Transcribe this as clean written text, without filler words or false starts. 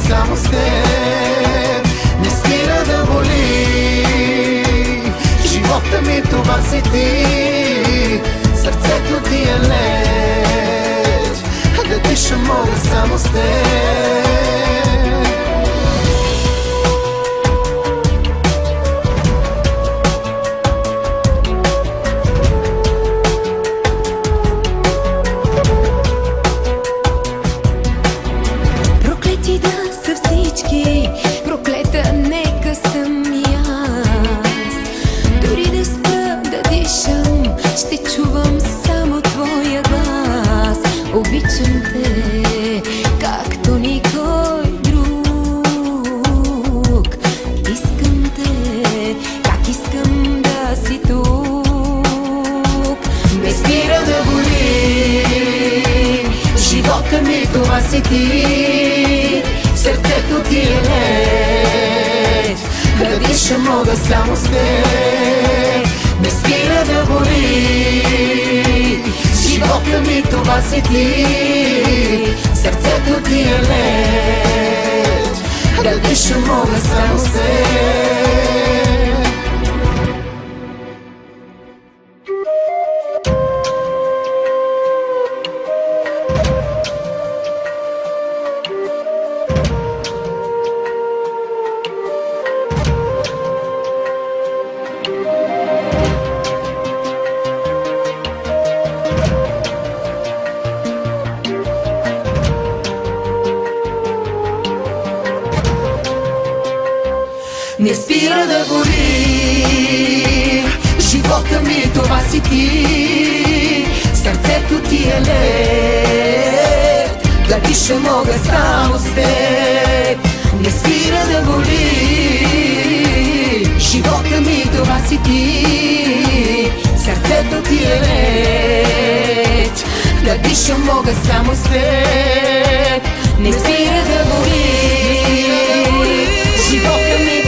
Само с теб не спира да боли. Живота ми това си ти, сърцето ти е лед, да дишам мога само с теб. Проклета, нека съм и аз. Дори да спра да дишам, ще чувам само твоя глас. Обичам те, както никой друг. Искам те, как искам да си тук. Не спира да боли. Живота ми това си ти, сърцето ти е лед, да дишам мога само с теб. Не спира да боли. Живота ми това си ти, сърцето ти е лед, да дишам мога само с теб. Не спира да боли. Живота ми това си ти, сърцето ти е лед, да дишам мога само с теб. Не спира да боли. Живота ми това си ти, сърцето ти е лед, да дишам мога само с теб. Не спира да боли. Живота ми